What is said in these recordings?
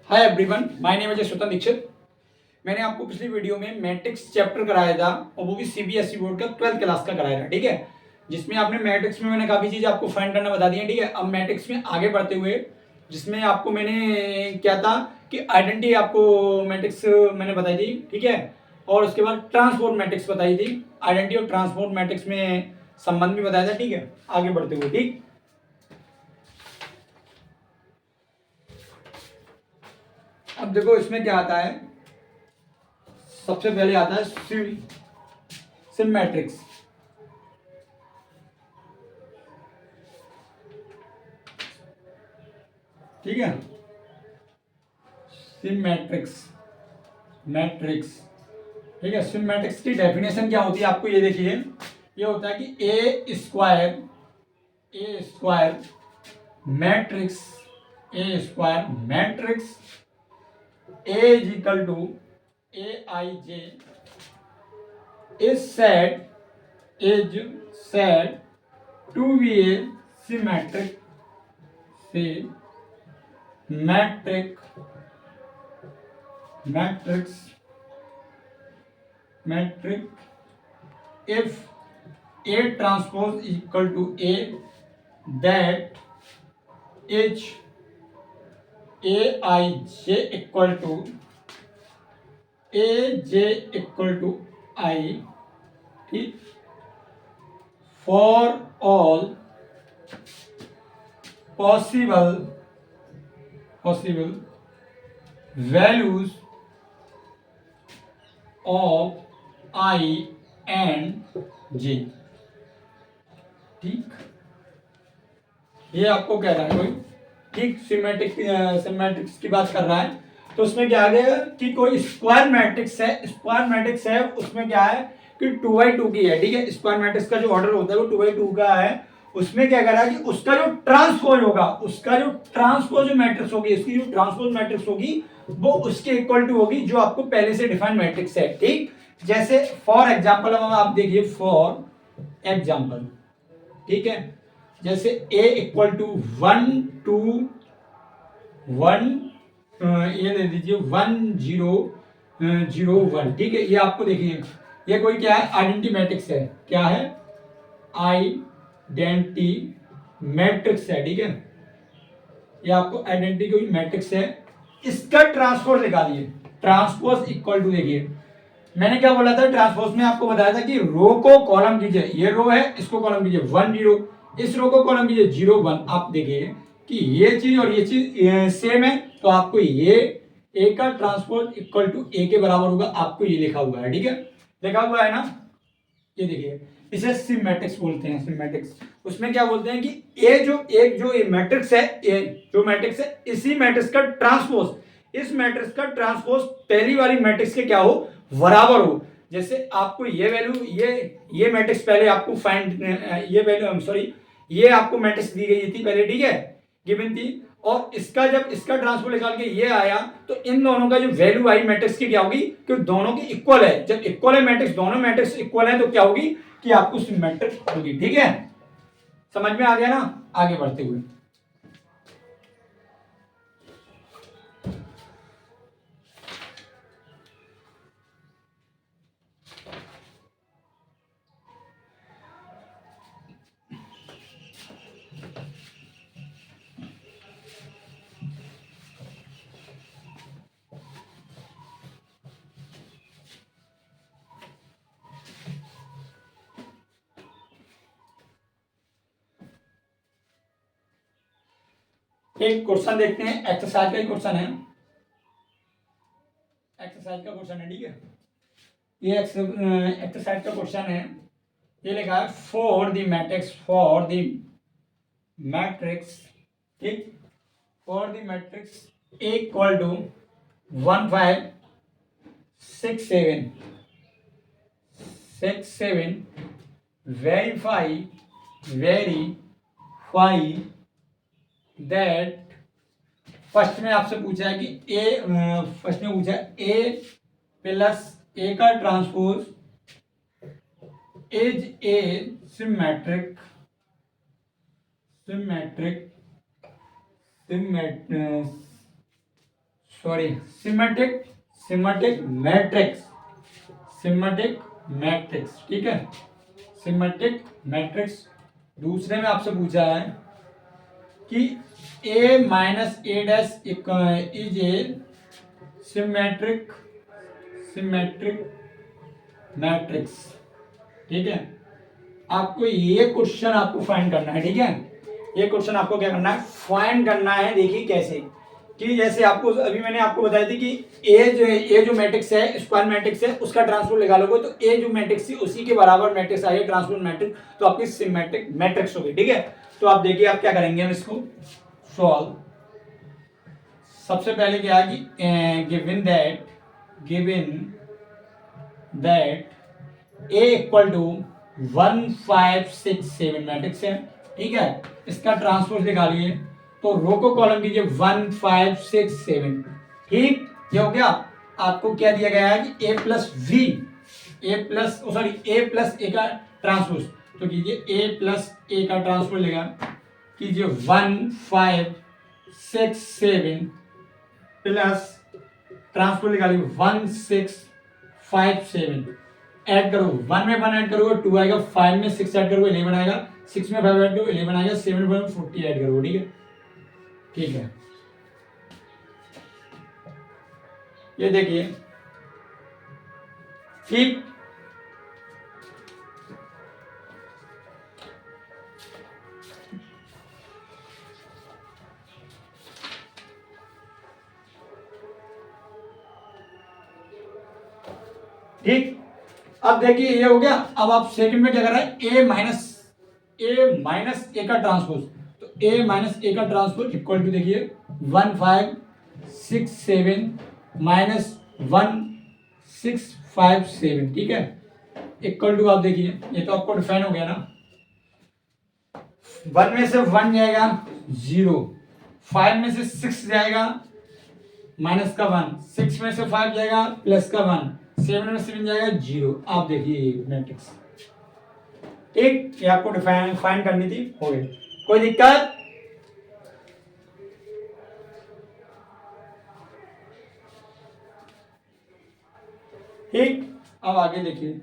Hi everyone, my name is स्वतंत्र दीक्षित। मैंने आपको पिछली वीडियो में मैट्रिक्स चैप्टर कराया था और वो भी सीबीएसई बोर्ड का 12th क्लास का कराया था, ठीक है। जिसमें आपने मैट्रिक्स में मैंने काफ़ी चीज़ आपको फाइंड करना बता दी है, ठीक है। अब मैट्रिक्स में आगे बढ़ते हुए जिसमें आपको मैंने क्या था कि आइडेंटिटी आपको मैट्रिक्स मैंने बताई थी, ठीक है। और उसके बाद ट्रांसफॉर्म मैट्रिक्स बताई थी। आइडेंटिटी और ट्रांसफॉर्म मैट्रिक्स में संबंध भी बताया था, ठीक है। आगे बढ़ते हुए, ठीक। अब देखो इसमें क्या आता है। सबसे पहले आता है सिम मैट्रिक्स, ठीक है। सिम मैट्रिक्स मैट्रिक्स ठीक है। सिम मैट्रिक्स की डेफिनेशन क्या होती है, आपको ये देखिए। ये होता है कि a square matrix A is equal to A I J is said to be a symmetric matric matrix matric if A transpose equal to A, that is Aij equal to Aj equal to I, ठीक। for all possible values of I and J, ठीक। ये आपको कह रहा है कोई, ठीक। सिमेट्रिक्स की बात कर रहा है। तो उसमें क्या आ गया कि कोई स्क्वायर मैट्रिक्स है उसमें क्या है कि 2x2 की है, ठीक है। स्क्वायर मैट्रिक्स का जो ऑर्डर होता है वो 2x2 का है। उसमें क्या करा कि उसका जो ट्रांसपोज होगा, उसका जो ट्रांसपोज मैट्रिक्स होगी, उसकी जो ट्रांसपोज मैट्रिक्स होगी वो उसके इक्वल टू होगी जो आपको पहले से डिफाइंड मैट्रिक्स है, ठीक। जैसे फॉर एग्जाम्पल आप देखिए, फॉर एग्जाम्पल, ठीक है। जैसे a इक्वल टू 1 2 1, ये दे दीजिए 1 0 0 1, ठीक है। ये आपको देखिए, ये कोई क्या है, आइडेंटिटी मैट्रिक्स है। क्या है? आइडेंटिटी मैट्रिक्स है, ठीक है। ये आपको आइडेंटिटी कोई मैट्रिक्स है। इसका ट्रांसपोज निकालिए। ट्रांसपोज इक्वल टू, देखिए मैंने क्या बोला था, ट्रांसपोज में आपको बताया था कि रो को कॉलम कीजिए। ये रो है, इसको कॉलम कीजिए 1 0, इस रो को कॉलम कीजिए 0 1। आप देखिए कि ये चीज और ये चीज सेम है, तो आपको ये ए का ट्रांसपोज इक्वल टू ए के बराबर होगा। आपको ये लिखा हुआ है, ठीक है। लिखा हुआ है ना, ये देखिए। इसे सिमेट्रिक्स बोलते हैं, सिमेट्रिक्स। उसमें क्या बोलते हैं कि एक जो ये मैट्रिक्स है, ये जो मैट्रिक्स है, इसी मैट्रिक्स का ट्रांसपोज, इस मैट्रिक्स का ट्रांसपोज पहली वाली मैट्रिक्स के क्या हो, बराबर हो। जैसे आपको ये वैल्यू, ये मैट्रिक्स पहले आपको फाइंड, ये वैल्यू सॉरी, ये आपको मैट्रिक्स दी गई थी पहले, ठीक है, गिवन थी। और इसका जब इसका ट्रांसपोज निकाल के ये आया, तो इन दोनों का जो वैल्यू आई मैट्रिक्स की क्या होगी कि दोनों की इक्वल है। जब इक्वल है मैट्रिक्स, दोनों मैट्रिक्स इक्वल है, तो क्या होगी कि आपको सिमेट्रिक होगी, ठीक है। समझ में आ गया ना। आगे बढ़ते हुए, एक क्वेश्चन देखते हैं। एक्सरसाइज का ही क्वेश्चन है, एक्सरसाइज का क्वेश्चन है, ठीक है। ये एक्सरसाइज का क्वेश्चन है। ये लिखा है फॉर द मैट्रिक्स, ठीक। For the matrix equal to 1 5 6 7 verify that. First में आपसे पूछा है कि फर्स्ट में पूछा है ए प्लस ए का transpose is a symmetric sorry symmetric symmetric matrix, symmetric matrix, ठीक है, सिमेट्रिक मैट्रिक्स। दूसरे में आपसे पूछा है कि a minus A dash is a symmetric symmetric matrix, ठीक है। आपको ये क्वेश्चन आपको फाइंड करना है, ठीक है। ये क्वेश्चन आपको क्या करना है, फाइंड करना है। देखिए कैसे, कि जैसे आपको अभी मैंने आपको बताया थी कि ए जो मैट्रिक्स है, स्क्वायर मैट्रिक्स है, उसका ट्रांसपोज लगा लोगे तो ए जो मैट्रिक्स थी उसी के बराबर मैट्रिक्स आएगा ट्रांसपोज मैट्रिक्स, तो आपकी सिमेट्रिक मैट्रिक्स होगी, ठीक है। तो आप देखिए आप क्या करेंगे, हम इसको सॉल्व। सबसे पहले क्या है कि given that A equal to 1 5 6 7 matrix है, ठीक है। इसका ट्रांसपोज निकालिए, तो रो को कॉलम कीजिए 1 5 6 7, ठीक। ये हो गया। आपको क्या दिया गया है कि ए प्लस ए का ट्रांसपोज, तो कीजिए ए प्लस ए का ट्रांसपोज लेगा, कीजिए 1 5 6 7 प्लस ट्रांसपोज निकालिए 1 6 5 7, ऐड करो 1 में 1 ऐड करोगे 2 आएगा, 5 में 6 ऐड करोगे 11 आएगा, 6 में 5 ऐड करोगे 11 आएगा, 7 में 40 ऐड करोगे, ठीक है। ठीक है, ये देखिए, ठीक। ठीक, अब देखिए ये हो गया। अब आप सेकंड में क्या कर रहे हैं, ए माइनस ए का ट्रांसपोज, तो ए माइनस ए का ट्रांसपोज इक्वल टू देखिए 1 5 6 7 माइनस 1 6 5 7, ठीक है, इक्वल टू, आप देखिए ये तो आपको डिफाइन हो गया ना। 1 में से 1 जाएगा 0, 5 में से 6 जाएगा माइनस का 1, 6 में से 5 जाएगा प्लस का 1, 7 में 7 जाएगा 0। आप देखिए मैट्रिक्स, ठीक, ये आपको डिफाइन करनी थी, हो गई। कोई दिक्कत? ठीक, अब आगे देखिए,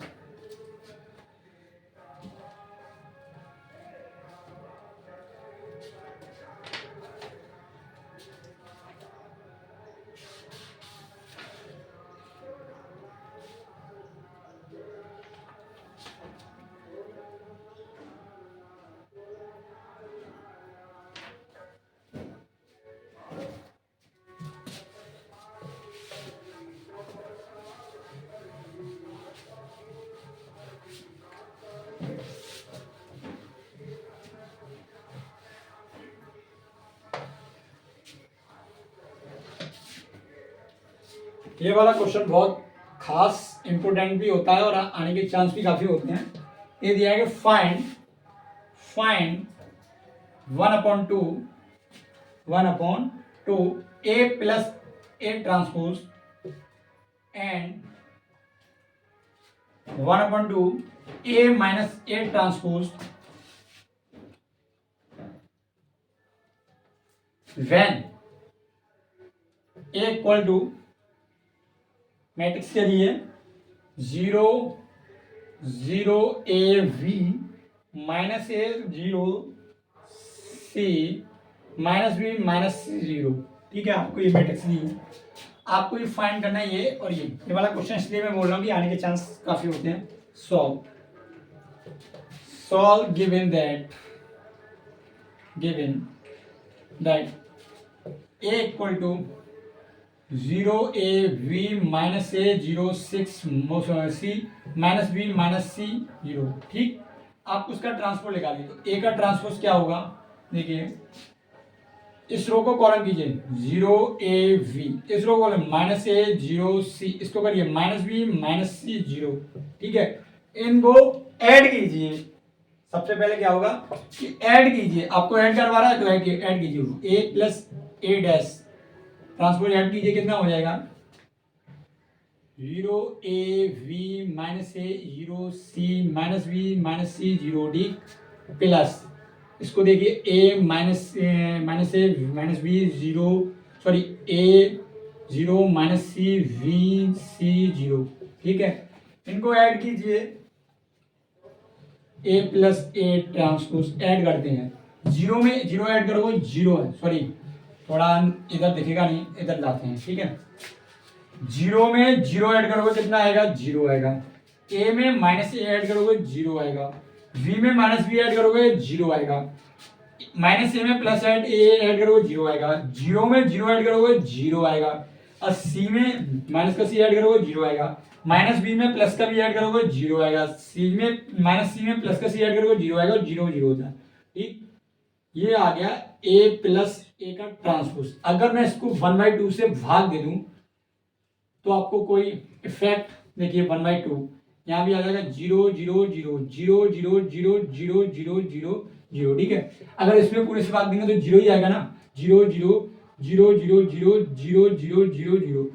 ये वाला क्वेश्चन बहुत खास इंपोर्टेंट भी होता है और आने के चांस भी काफी होते हैं। ये दिया है कि find 1/2 A plus A transpose and 1/2 A minus A transpose when A equal to matrix के लिए 0 0 A V minus A 0 C minus B minus C 0, ठीक है। आपको ये मैट्रिक्स दी है, आपको ये फाइंड करना है, ये और ये वाला क्वेश्चन इसलिए मैं बोल रहा हूँ कि आने के चांस काफी होते हैं। Solve given that A equal to 0 A V minus A 0 6 C minus B minus C 0, ठीक। आप उसका ट्रांसपोज निकालिए, तो ए का ट्रांसपोज क्या होगा, देखिए इस रो को कॉलम कीजिए 0 ए वी, इस रो को कॉलम माइनस ए 0 सी, इसको करिए माइनस बी माइनस सी 0, ठीक है। इनको ऐड कीजिए, सबसे पहले क्या होगा कि ऐड कीजिए, आपको ऐड करवा रहा है तो ऐड कीजिए, A plus A dash transpose add कीजिए, कितना हो जाएगा 0 A V minus A 0 C minus B minus C 0, D plus इसको देखिए A minus A minus B 0, sorry A 0 minus C V C 0, ठीक है। इनको ऐड कीजिए, A plus A transpose add करते हैं, जीरो में जीरो ऐड करोगे जीरो है, सॉरी थोड़ा इधर दिखेगा नहीं, इधर लाते हैं, ठीक है। जीरो में जीरो ऐड करोगे कितना आएगा, जीरो आएगा। ए में माइनस ए ऐड करोगे जीरो आएगा। वी में माइनस वी ऐड करोगे जीरो आएगा। माइनस ए में प्लस ऐड ए ऐड करोगे जीरो आएगा। जीरो में जीरो ऐड करोगे जीरो आएगा। और सी में माइनस का सी ऐड करोगे जीरो आएगा। माइनस बी में प्लस का बी ऐड करोगे जीरो आएगा। सी में माइनस सी में प्लस का सी ऐड करोगे जीरो आएगा, और जीरो जीरो होता है, ठीक। ये आ गया ए प्लस ए का ट्रांसपोज। अगर मैं इसको 1/2 से भाग दे दूं तो आपको कोई इफेक्ट, देखिए 1/2 यहाँ भी आ जाएगा, 0 0 0 0 0 0 0 0 0 0, ठीक है। अगर इसमें पूरे से भाग देंगे तो जीरो ही आएगा ना, 0 0 0 0 0 0 0 0 0,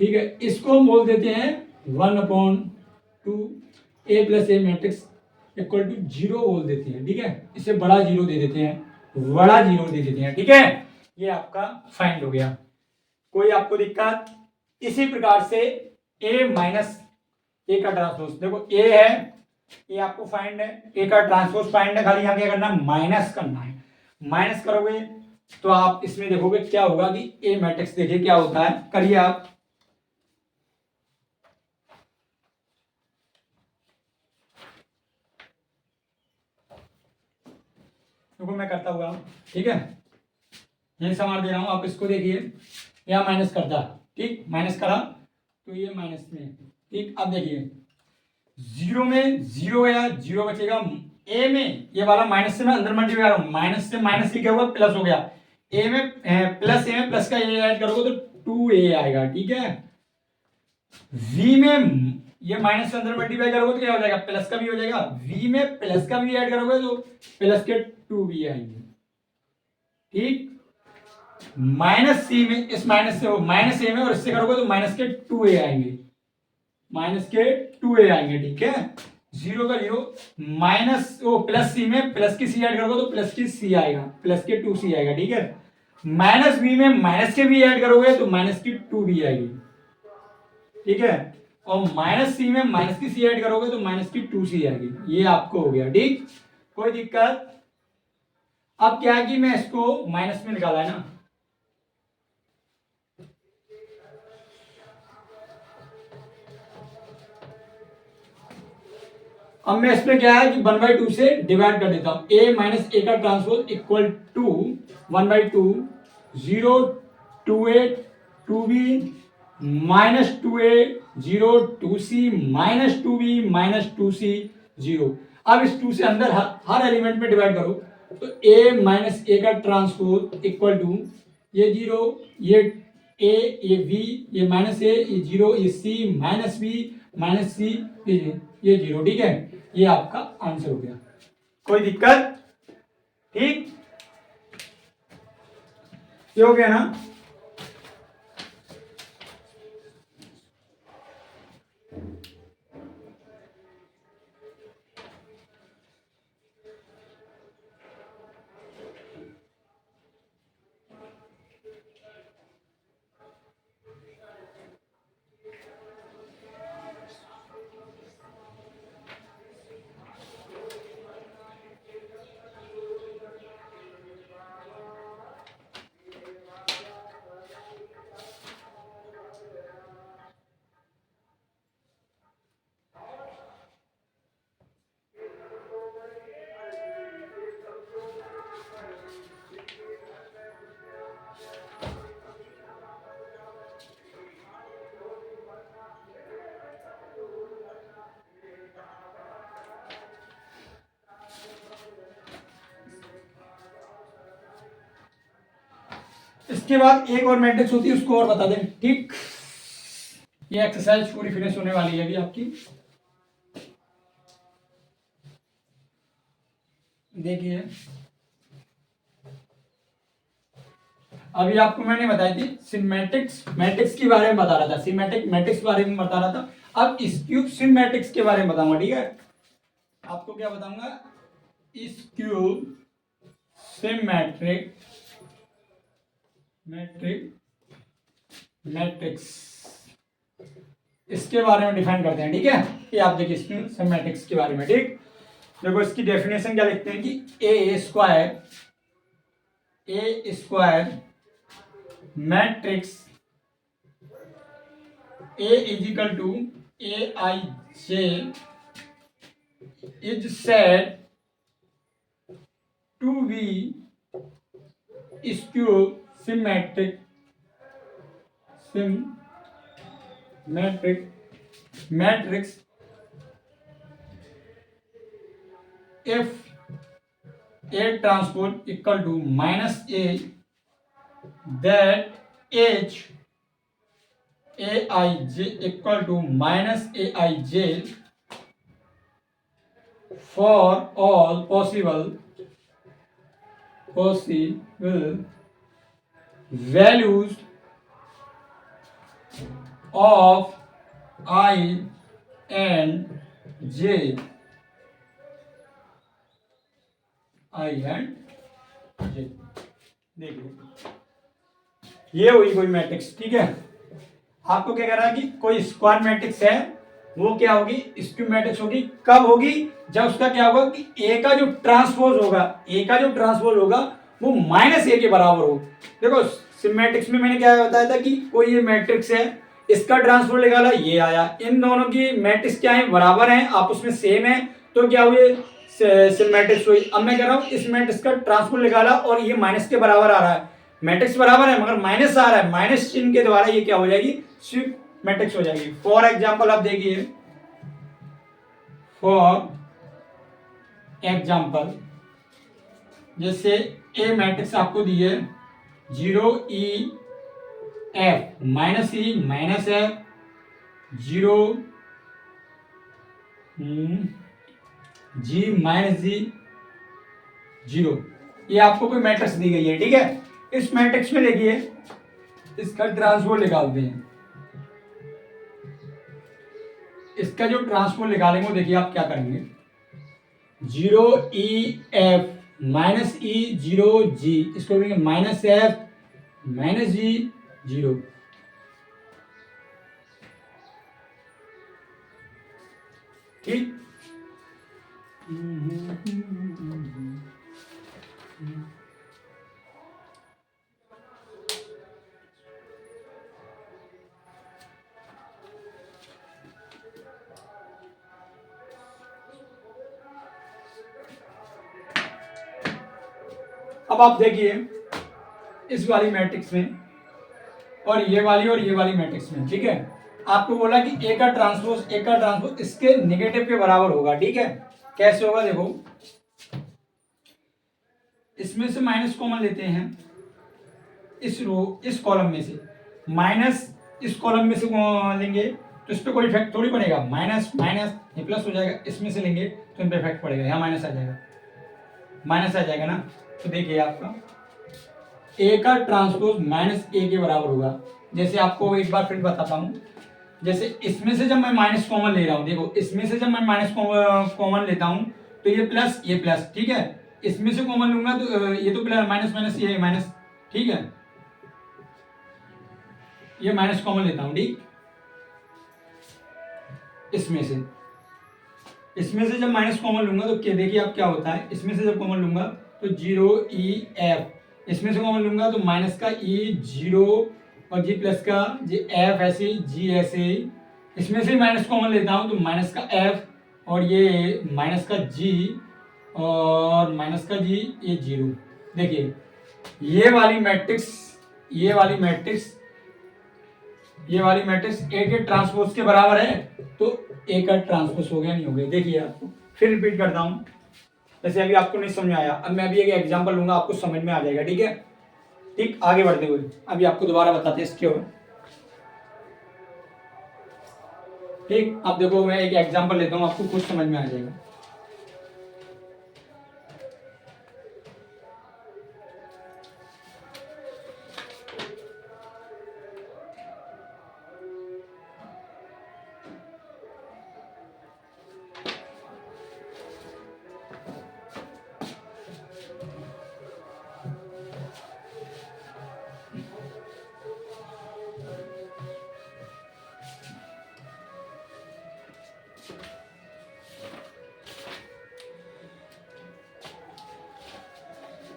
ठीक है। इसको हम बोल देते हैं 1/2 A plus A matrix equal to 0 बोल देते हैं, ठीक है। इसे बड़ा जीरो दे देते हैं, बड़ा जीरो दे देते हैं, ठीक है। ये आपका फाइंड हो गया। कोई आपको दिक्कत? इसी प्रकार से ए माइनस ए का ट्रांसपोज, देखो ए है, ये आपको फाइंड है, ए का ट्रांसपोज फाइंड है, खाली यहाँ क्या करना है, माइनस करना है। माइनस करोगे तो आप इसमें देखोगे क्या होगा कि ए मैट्रिक्स, देखिए क्या होता है, करिए आप। देखो मैं करता हुआ, ठीक है, ये समान दे रहा हूं, आप इसको देखिए, या माइनस करता, ठीक, माइनस करा तो ये माइनस में, ठीक। अब देखिए जीरो में जीरो गया, जीरो बचेगा। ए में ये वाला माइनस से मैं अंदर मल्टीप्लाई कर रहा हूं, माइनस से माइनस क्या हुआ, प्लस हो गया। ए में प्लस, ए में प्लस का ए ऐड करोगे तो 2a आएगा, ठीक है। v में ये माइनस से अंदर मल्टीप्लाई करोगे तो क्या हो जाएगा, प्लस का भी हो जाएगा। v में प्लस का भी ऐड करोगे तो प्लस के 2b आएंगे, ठीक। माइनस सी में, इस माइनस से माइनस ए में और इससे करोगे तो माइनस के 2a आएंगे, माइनस के 2a आएंगे, ठीक है। जीरो का जीरो, माइनस वो प्लस सी में प्लस की सी ऐड करोगे तो प्लस की सी आएगा, प्लस के 2c आएगा, ठीक है। माइनस बी में माइनस के बी ऐड करोगे तो माइनस की 2b आएगी, ठीक है। और माइनस सी में माइनस की सी ऐड करोगे तो माइनस की 2c आएगी। ये आपको हो गया, ठीक। कोई दिक्कत? अब क्या है कि मैं इसको माइनस में निकाला है ना, अब मैं इसमें क्या है कि 1/2 से डिवाइड कर देता हूं। a माइनस ए का transpose equal to 1/2 0 2a 2b minus 2a 0 2c minus 2b minus 2c 0। अब इस 2 से अंदर हर एलिमेंट में डिवाइड करो तो a माइनस ए का ट्रांसपोज इक्वल टू ये 0, ये a, ये v, ये माइनस ए, ये 0, ये c minus b minus c, ये 0, ठीक है। ये आपका आंसर हो गया। कोई दिक्कत? ठीक, ये हो गया ना। इसके बाद एक और मैट्रिक्स होती है, उसको और बता दें, ठीक। ये एक्सरसाइज पूरी फिनिश होने वाली है अभी आपकी। देखिए अभी आपको मैंने बताई थी सिमेट्रिक्स मैट्रिक्स के बारे में बता रहा था, सिमेट्रिक मैट्रिक्स के बारे में बता रहा था। अब स्क्यूब सिमेट्रिक्स के बारे में बताऊंगा, ठीक है। आपको क्या बताऊंगा, स्क्यूब सिमेट्रिक मैट्रिक मैट्रिक्स, इसके बारे में डिफाइन करते हैं, ठीक है। ये आप देखिए इसमें सब मैट्रिक्स के बारे में, ठीक। देखो इसकी डेफिनेशन क्या लिखते हैं कि a square matrix A is equal to A I J is said to be skew symmetric matrix if A transpose equal to minus A, that H Aij equal to minus Aij for all possible values of I and J, देखिए ये हुई कोई matrix, ठीक है। आपको क्या कह रहा है कि कोई स्क्वायर मैट्रिक्स है, वो क्या होगी, स्क्यू मैट्रिक्स होगी। कब होगी, जब उसका क्या होगा कि ए का जो ट्रांसपोज होगा वो माइनस ए के बराबर हो। देखो सिमेट्रिक्स में मैंने क्या बताया था कि कोई ये मैट्रिक्स है, इसका ट्रांसपोज निकाला, ये आया, इन दोनों की मैट्रिक्स क्या है, बराबर है, आपस में सेम है, तो क्या हुई, सिमेट्रिक्स हुई। अब मैं कह रहा हूं इस मैट्रिक्स का ट्रांसपोज निकाला और ये माइनस के बराबर आ रहा है, मैट्रिक्स बराबर है मगर माइनस आ रहा है, माइनस चिन्ह के द्वारा ये क्या हो जाएगी, स्क्वायर मैट्रिक्स हो जाएगी। फॉर एग्जांपल आप देखिए, जैसे ए मैट्रिक्स आपको दी है 0 E F minus E minus F 0 जी माइनस जी 0, ये आपको कोई मैट्रिक्स दी गई है, ठीक है। इस मैट्रिक्स में देखिए इसका ट्रांसपोज निकालते हैं, इसका जो ट्रांसपोज निकालेंगे वो देखिए आप क्या करेंगे, 0 ई एफ माइनस ई 0 जी, इसको करेंगे माइनस एफ माइनस जी 0, ठीक। अब आप देखिए इस वाली मैट्रिक्स में और ये वाली मैट्रिक्स में, ठीक है, आपको बोला कि ए का ट्रांसपोज इसके नेगेटिव के बराबर होगा, ठीक है। कैसे होगा, देखो इसमें से माइनस कॉमन लेते हैं, इस कॉलम में से माइनस, इस कॉलम में से लेंगे तो इस पर कोई इफेक्ट थोड़ी पड़ेगा, माइनस माइनस ये प्लस हो जाएगा, इसमें से लेंगे तो इन पर इफेक्ट पड़ेगा, यहाँ माइनस आ जाएगा ना। तो देखिए आपका ए का ट्रांसपोज माइनस ए के बराबर होगा। जैसे आपको एक बार फिर बताता हूँ, जैसे इसमें से जब मैं माइनस कॉमन ले रहा हूँ, देखो इसमें से जब मैं माइनस कॉमन लेता हूँ तो ये प्लस, ठीक है। इसमें से कॉमन लूंगा तो ये तो प्लस, माइनस माइनस ये माइनस, ठीक है, ये माइनस कॉमन लेता हूँ, ठीक। इसमें से जब माइनस कॉमन लूंगा तो क्या देखिए आप क्या होता है, इसमें से जब कॉमन लूंगा तो 0 ई एफ, इसमें से कॉमन लूंगा तो माइनस का ई 0 और जी प्लस का जी एफ ऐसे जी ऐसे, इसमें से माइनस कॉमन लेता हूं तो माइनस का एफ और ये माइनस का जी और माइनस का जी ये 0। देखिए ये वाली मैट्रिक्स ए के ट्रांसपोज के बराबर है, तो ए का ट्रांसपोज हो गया, नहीं हो गया। देखिए आपको फिर रिपीट करता हूं, जैसे अभी आपको नहीं समझ आया, अब मैं अभी एक एग्जांपल लूंगा, आपको समझ में आ जाएगा, ठीक है। ठीक, आगे बढ़ते हुए अभी आपको दोबारा बताते हैं इसके और, ठीक। अब देखो मैं एक एग्जांपल लेता हूं, आपको कुछ समझ में आ जाएगा।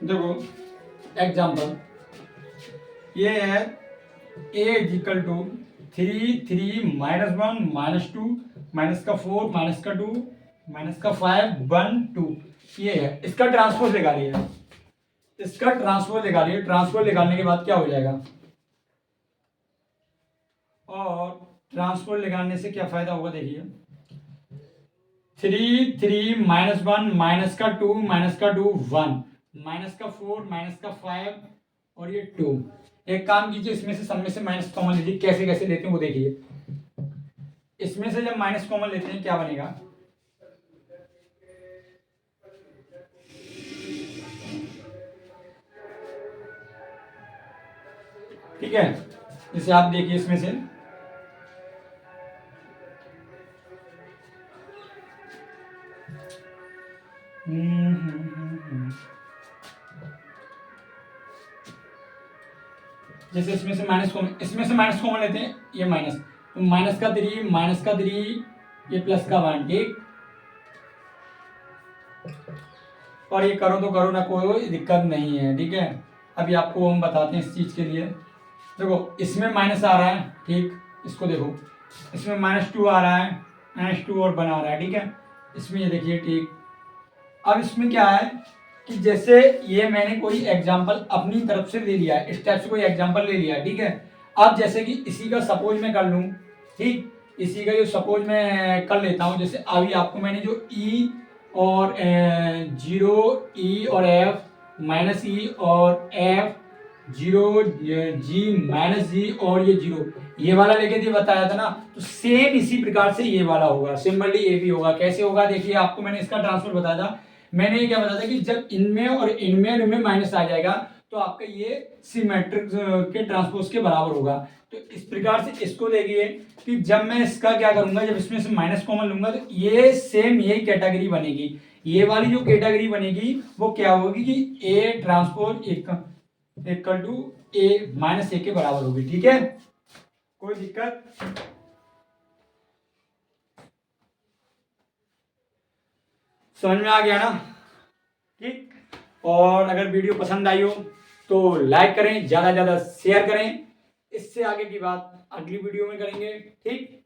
देखो एग्जाम्पल ये है a इक्वल टू 3 -1 -2 -4 -2 -5 1 2, ये है इसका ट्रांसपोज निकालिए। इसका ट्रांसपोज निकालिए, ट्रांसपोज निकालने के बाद क्या हो जाएगा, और ट्रांसपोज निकालने से क्या फायदा होगा देखिए, 3 -1 -2 -2 1 -4 -5 और ये 2। एक काम कीजिए, इसमें से सब में से माइनस कॉमन लीजिए। कैसे कैसे लेते हैं वो देखिए। इसमें से जब माइनस कॉमन लेते हैं क्या बनेगा, ठीक है। जैसे आप देखिए इसमें से जैसे इसमें से माइनस कॉमन लेते हैं, ये माइनस, तो माइनस का 3 ये प्लस का 1, ठीक। और ये करो तो करो ना, कोई दिक्कत नहीं है, ठीक है। अभी आपको हम बताते हैं इस चीज के लिए। देखो इसमें माइनस आ रहा है, ठीक, इसको देखो, इसमें -2 आ रहा है, -2 और बना रहा है, ठीक है। इसमें ये देखिए, ठीक। अब इसमें क्या है कि जैसे ये मैंने कोई एग्जांपल अपनी तरफ से ले लिया है, इस टाइप से कोई एग्जांपल ले लिया है, ठीक है। अब जैसे कि इसी का सपोज मैं कर लूँ, ठीक, इसी का जो सपोज मैं कर लेता हूँ। जैसे अभी आपको मैंने जो ई और 0 ई और एफ -ई और एफ 0 जी -जी और ये 0, ये वाला लेके दिए बताया था ना, तो सेम इसी प्रकार से ये वाला होगा, सिमिलरली ये भी होगा। कैसे होगा देखिए, आपको मैंने इसका ट्रांसफर बताया था। मैंने ये क्या बताया था कि जब इनमें और इनमें माइनस आ जाएगा तो आपका ये सिमेट्रिक के ट्रांसपोज के बराबर होगा। तो इस प्रकार से इसको देखिए कि जब मैं इसका क्या करूंगा, जब इसमें से माइनस कॉमन लूंगा तो ये सेम यही कैटेगरी बनेगी। ये वाली जो कैटेगरी बनेगी वो क्या होगी कि ए ट्रांसपोज इक्वल टू ए -1 के बराबर होगी, ठीक है। कोई दिक्कत, समझ में आ गया ना, ठीक। और अगर वीडियो पसंद आई हो तो लाइक करें, ज़्यादा से ज़्यादा शेयर करें। इससे आगे की बात अगली वीडियो में करेंगे, ठीक।